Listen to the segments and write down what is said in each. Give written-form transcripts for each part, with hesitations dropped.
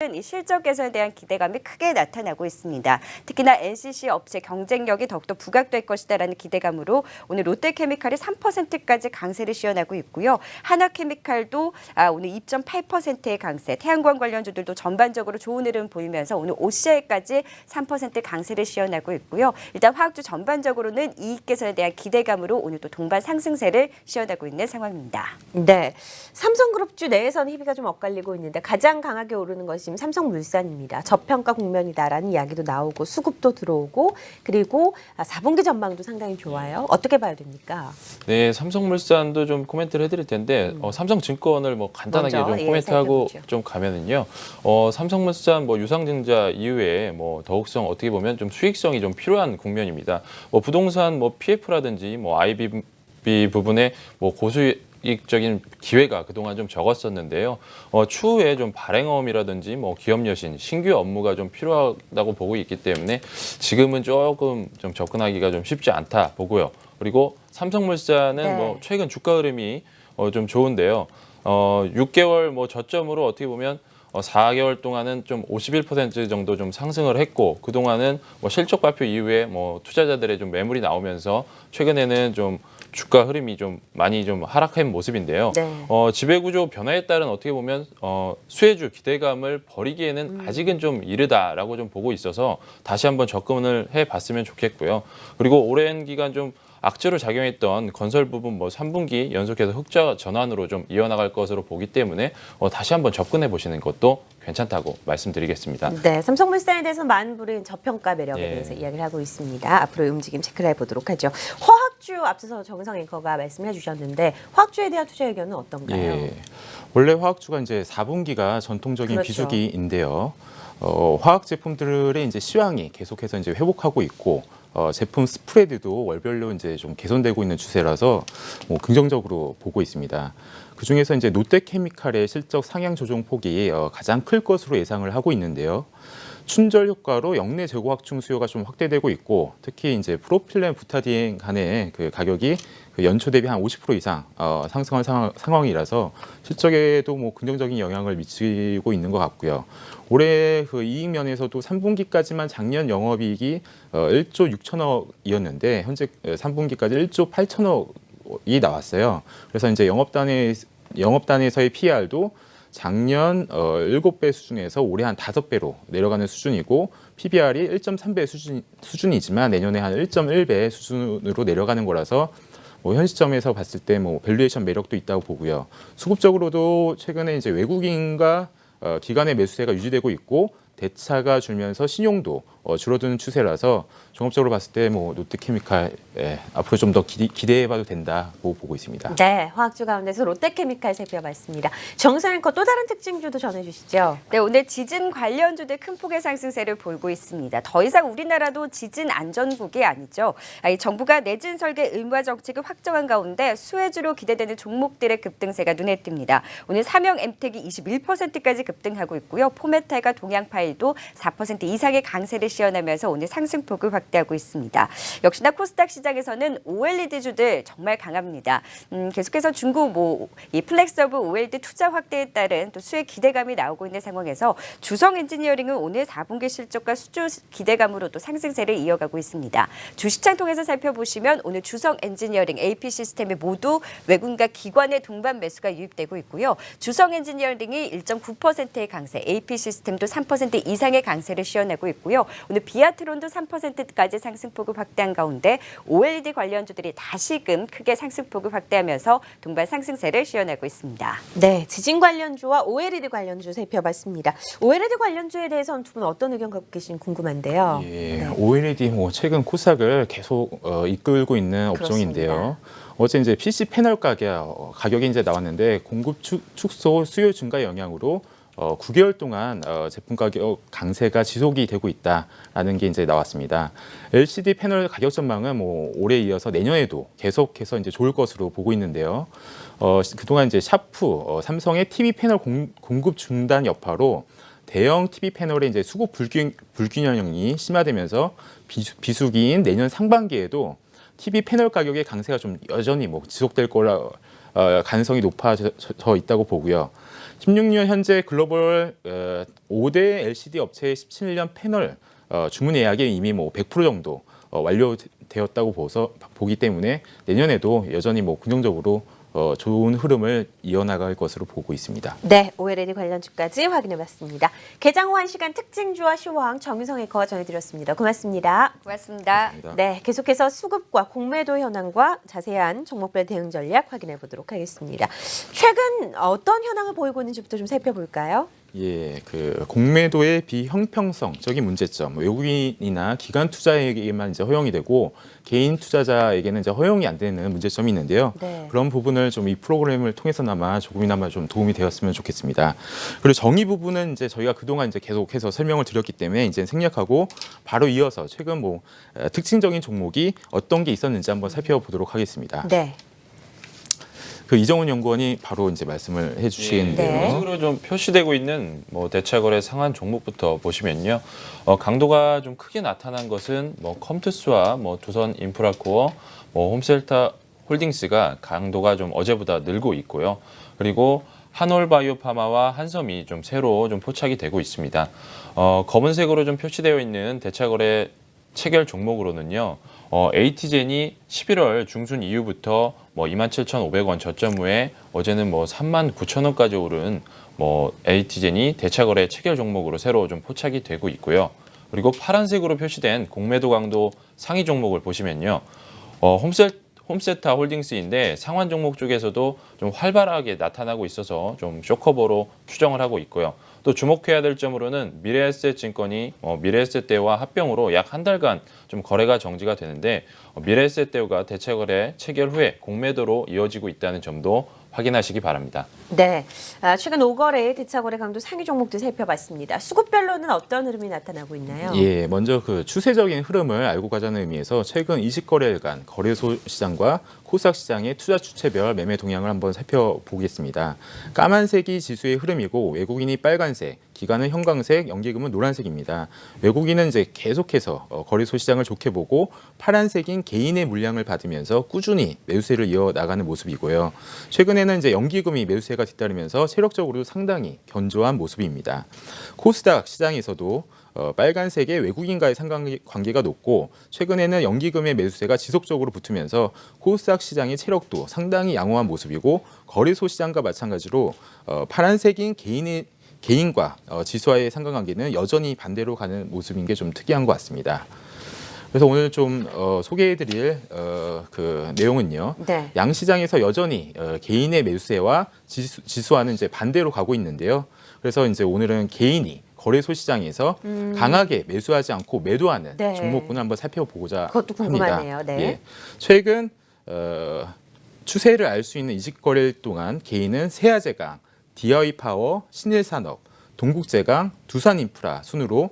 최근 이 실적 개선에 대한 기대감이 크게 나타나고 있습니다. 특히나 NCC 업체 경쟁력이 더욱더 부각될 것이다라는 기대감으로 오늘 롯데케미칼이 3%까지 강세를 시현하고 있고요. 하나케미칼도 오늘 2.8%의 강세, 태양광 관련주들도 전반적으로 좋은 흐름 보이면서 오늘 OCI까지 3% 강세를 시현하고 있고요. 일단 화학주 전반적으로는 이익 개선에 대한 기대감으로 오늘 또 동반 상승세를 시현하고 있는 상황입니다. 네, 삼성그룹주 내에서는 희비가 좀 엇갈리고 있는데 가장 강하게 오르는 것이 삼성물산입니다. 저평가 국면이다라는 이야기도 나오고 수급도 들어오고 그리고 4분기 전망도 상당히 좋아요. 어떻게 봐야 됩니까? 네, 삼성물산도 좀 코멘트를 해드릴 텐데 삼성증권을 뭐 간단하게 먼저, 좀 코멘트하고 살펴보죠. 좀 가면은요. 삼성물산 뭐 유상증자 이후에 뭐 더욱성 어떻게 보면 좀 수익성이 좀 필요한 국면입니다. 뭐 부동산 뭐 PF라든지 뭐 IB 부분에 뭐 고수익적인 기회가 그동안 좀 적었었는데요. 추후에 좀 발행어음이라든지 뭐 기업 여신, 신규 업무가 좀 필요하다고 보고 있기 때문에 지금은 조금 좀 접근하기가 좀 쉽지 않다 보고요. 그리고 삼성물산은 네. 뭐 최근 주가 흐름이 좀 좋은데요. 6개월 뭐 저점으로 어떻게 보면 4개월 동안은 좀 51% 정도 좀 상승을 했고 그동안은 뭐 실적 발표 이후에 뭐 투자자들의 좀 매물이 나오면서 최근에는 좀 주가 흐름이 좀 많이 좀 하락한 모습인데요. 네. 지배구조 변화에 따른 어떻게 보면 수혜주 기대감을 버리기에는 아직은 좀 이르다라고 좀 보고 있어서 다시 한번 접근을 해봤으면 좋겠고요. 그리고 오랜 기간 좀 악재로 작용했던 건설 부분 뭐 3분기 연속해서 흑자 전환으로 좀 이어나갈 것으로 보기 때문에 다시 한번 접근해 보시는 것도 괜찮다고 말씀드리겠습니다. 네, 삼성물산에 대해서 많은 분은 저평가 매력에 예. 대해서 이야기를 하고 있습니다. 앞으로의 움직임 체크를 해보도록 하죠. 화학주 앞서서 정성 앵커가 말씀해 주셨는데 화학주에 대한 투자 의견은 어떤가요? 예. 원래 화학주가 이제 4분기가 전통적인 그렇죠. 비수기인데요. 화학 제품들의 이제 시황이 계속해서 이제 회복하고 있고 제품 스프레드도 월별로 이제 좀 개선되고 있는 추세라서 뭐 긍정적으로 보고 있습니다. 그 중에서 이제 롯데케미칼의 실적 상향 조정 폭이 가장 클 것으로 예상을 하고 있는데요. 춘절 효과로 영내 재고 확충 수요가 좀 확대되고 있고 특히 이제 프로필렌 부타디엔 간의 그 가격이 그 연초 대비 한 50% 이상 상승한 상황이라서 실적에도 뭐 긍정적인 영향을 미치고 있는 것 같고요. 올해 그 이익 면에서도 3분기까지만 작년 영업이익이 1조 6천억이었는데 현재 3분기까지 1조 8천억이 나왔어요. 그래서 이제 영업단에서의 PR도 작년 7배 수준에서 올해 한 5배로 내려가는 수준이고 PBR이 1.3배 수준이지만 내년에 한 1.1배 수준으로 내려가는 거라서 뭐 현 시점에서 봤을 때 뭐 밸류에이션 매력도 있다고 보고요. 수급적으로도 최근에 이제 외국인과 기관의 매수세가 유지되고 있고 대차가 줄면서 신용도 줄어드는 추세라서 종합적으로 봤을 때 뭐 롯데케미칼 앞으로 좀 더 기대해봐도 된다고 보고 있습니다. 네, 화학주 가운데서 롯데케미칼 살펴봤습니다. 정성 앵커 또 다른 특징주도 전해주시죠. 네, 오늘 지진 관련주들 큰 폭의 상승세를 보이고 있습니다. 더 이상 우리나라도 지진 안전국이 아니죠. 이 정부가 내진 설계 의무화 정책을 확정한 가운데 수혜주로 기대되는 종목들의 급등세가 눈에 띕니다. 오늘 삼형 엠텍이 21%까지 급등하고 있고요. 포메탈과 동양파일도 4% 이상의 강세를 시현하면서 오늘 상승폭을 확대하고 있습니다. 역시나 코스닥 시장에서는 OLED주들 정말 강합니다. 계속해서 중국 이 플렉서브 OLED 투자 확대에 따른 또 수혜 기대감이 나오고 있는 상황에서 주성 엔지니어링은 오늘 4분기 실적과 수주 기대감으로 또 상승세를 이어가고 있습니다. 주시장 통해서 살펴보시면 오늘 주성 엔지니어링, AP 시스템이 모두 외국인과 기관의 동반 매수가 유입되고 있고요. 주성 엔지니어링이 1.9%의 강세, AP 시스템도 3% 이상의 강세를 시현하고 있고요. 오늘 비아트론도 3%까지 상승폭을 확대한 가운데 OLED 관련주들이 다시금 크게 상승폭을 확대하면서 동반 상승세를 시현하고 있습니다. 네, 지진 관련주와 OLED 관련주 살펴봤습니다. OLED 관련주에 대해서는 두 분 어떤 의견 갖고 계신지 궁금한데요. 예, 네. OLED 뭐 최근 코스닥을 계속 이끌고 있는 업종인데요. 어제 이제 PC 패널 가격이 이제 나왔는데 공급 축소 수요 증가 영향으로 9개월 동안 제품 가격 강세가 지속이 되고 있다라는 게 이제 나왔습니다. LCD 패널 가격 전망은 뭐 올해 이어서 내년에도 계속해서 이제 좋을 것으로 보고 있는데요. 그동안 이제 샤프, 삼성의 TV 패널 공급 중단 여파로 대형 TV 패널의 이제 수급 불균형이 심화되면서 비수기인 내년 상반기에도 TV 패널 가격의 강세가 좀 여전히 뭐 지속될 거라 가능성이 높아져 있다고 보고요. 16년 현재 글로벌 5대 LCD 업체의 17년 패널 주문 예약이 이미 뭐 100% 정도 완료되었다고 보기 때문에 내년에도 여전히 뭐 긍정적으로 좋은 흐름을 이어나갈 것으로 보고 있습니다. 네, OLED 관련주까지 확인해봤습니다. 개장 후 1시간 특징주와 시황 정유성 앵커가 전해드렸습니다. 고맙습니다. 고맙습니다. 네, 계속해서 수급과 공매도 현황과 자세한 종목별 대응 전략 확인해 보도록 하겠습니다. 최근 어떤 현황을 보이고 있는지부터 좀 살펴볼까요? 예, 그 공매도의 비형평성적인 문제점, 외국인이나 기관 투자에게만 이제 허용이 되고 개인 투자자에게는 이제 허용이 안 되는 문제점이 있는데요. 네. 그런 부분을 좀 이 프로그램을 통해서나마 조금이나마 좀 도움이 되었으면 좋겠습니다. 그리고 정의 부분은 이제 저희가 그동안 이제 계속해서 설명을 드렸기 때문에 이제 생략하고 바로 이어서 최근 뭐 특징적인 종목이 어떤 게 있었는지 한번 살펴보도록 하겠습니다. 네. 그 이정훈 연구원이 바로 이제 말씀을 해주시겠는데요. 네. 색으로 좀 표시되고 있는 뭐 대차거래 상한 종목부터 보시면요, 강도가 좀 크게 나타난 것은 뭐 컴투스와 뭐 두산 인프라코어, 뭐 홈셀타 홀딩스가 강도가 좀 어제보다 늘고 있고요. 그리고 한올바이오파마와 한섬이 좀 새로 좀 포착이 되고 있습니다. 검은색으로 좀 표시되어 있는 대차거래 체결 종목으로는요, AT젠이 11월 중순 이후부터 뭐 27,500원 저점 후에 어제는 뭐 39,000원까지 오른 뭐 AT젠이 대차거래 체결 종목으로 새로 좀 포착이 되고 있고요. 그리고 파란색으로 표시된 공매도 강도 상위 종목을 보시면요, 홈세타 홀딩스인데 상환 종목 쪽에서도 좀 활발하게 나타나고 있어서 좀 쇼커버로 추정을 하고 있고요. 또 주목해야 될 점으로는 미래에셋증권이 미래에셋대우와 합병으로 약 한 달간 좀 거래가 정지가 되는데 미래에셋대우가 대차거래 체결 후에 공매도로 이어지고 있다는 점도 확인하시기 바랍니다. 네, 최근 5거래의 대차거래 강도 상위 종목들 살펴봤습니다. 수급별로는 어떤 흐름이 나타나고 있나요? 예, 먼저 그 추세적인 흐름을 알고 가자는 의미에서 최근 20거래일간 거래소 시장과 코스닥 시장의 투자 주체별 매매 동향을 한번 살펴보겠습니다. 까만색이 지수의 흐름이고 외국인이 빨간색, 기관은 형광색, 연기금은 노란색입니다. 외국인은 이제 계속해서 거래소 시장을 좋게 보고 파란색인 개인의 물량을 받으면서 꾸준히 매수세를 이어나가는 모습이고요. 최근에는 이제 연기금이 매수세가 뒤따르면서 체력적으로 상당히 견조한 모습입니다. 코스닥 시장에서도 빨간색의 외국인과의 상관관계가 높고 최근에는 연기금의 매수세가 지속적으로 붙으면서 코스닥 시장의 체력도 상당히 양호한 모습이고 거래소 시장과 마찬가지로 파란색인 개인과 지수와의 상관관계는 여전히 반대로 가는 모습인 게 좀 특이한 것 같습니다. 그래서 오늘 좀 소개해드릴 그 내용은요. 네. 양 시장에서 여전히 개인의 매수세와 지수와는 이제 반대로 가고 있는데요. 그래서 이제 오늘은 개인이 거래소 시장에서 강하게 매수하지 않고 매도하는 네. 종목군을 한번 살펴보고자 그것도 궁금하네요. 합니다. 네. 예. 최근 추세를 알 수 있는 20거래일 동안 개인은 세아제강, DI파워, 신일산업, 동국제강, 두산인프라 순으로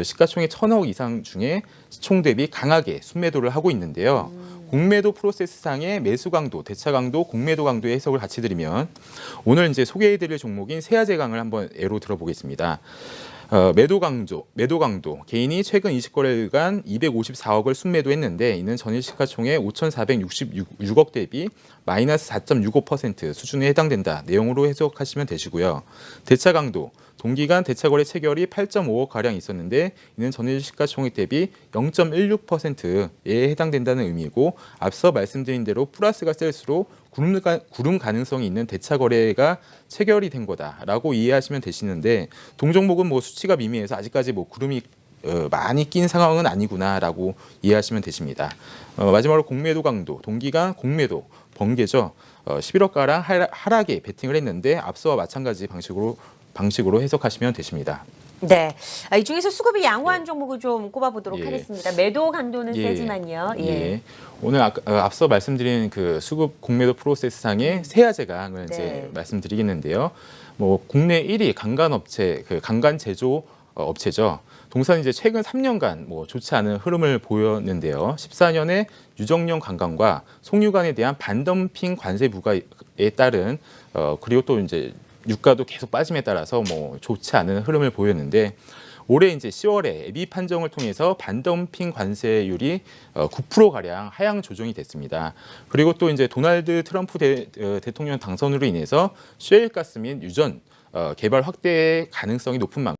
시가총액 1,000억 이상 중에 시총 대비 강하게 순매도를 하고 있는데요. 공매도 프로세스상의 매수 강도, 대차 강도, 공매도 강도의 해석을 같이 드리면 오늘 이제 소개해드릴 종목인 세아제강을 한번 예로 들어보겠습니다. 매도 강도 개인이 최근 20거래일간 254억을 순매도했는데 이는 전일 시가총액 5,466억 대비 마이너스 4.65% 수준에 해당된다 내용으로 해석하시면 되시고요. 대차 강도 동기간 대차거래 체결이 8.5억 가량 있었는데 이는 전일 시가총액 대비 0.16%에 해당된다는 의미고 앞서 말씀드린 대로 플러스가 셀수록 구름 가능성이 있는 대차거래가 체결이 된 거다라고 이해하시면 되시는데 동종목은 뭐 수치가 미미해서 아직까지 뭐 구름이 많이 낀 상황은 아니구나라고 이해하시면 되십니다. 마지막으로 공매도 강도 동기간 공매도 번개죠. 11억가량 하락에 베팅을 했는데 앞서와 마찬가지 방식으로 해석하시면 되십니다. 네, 이 중에서 수급이 양호한 종목을 좀 꼽아보도록 예. 하겠습니다. 매도 강도는 예. 세지만요. 예. 예. 오늘 앞서 말씀드린 그 수급 공매도 프로세스상의 세아제강을 네. 이제 말씀드리겠는데요. 뭐 국내 1위 강간업체, 그 강간 제조 업체죠. 동산이 이제 최근 3년간 뭐 좋지 않은 흐름을 보였는데요. 14년에 유정령 강간과 송유관에 대한 반덤핑 관세 부과에 따른 그리고 또 이제 유가도 계속 빠짐에 따라서 뭐 좋지 않은 흐름을 보였는데 올해 이제 10월에 EBI 판정을 통해서 반덤핑 관세율이 9% 가량 하향 조정이 됐습니다. 그리고 또 이제 도널드 트럼프 대통령 당선으로 인해서 셰일 가스 및 유전 개발 확대의 가능성이 높은 만큼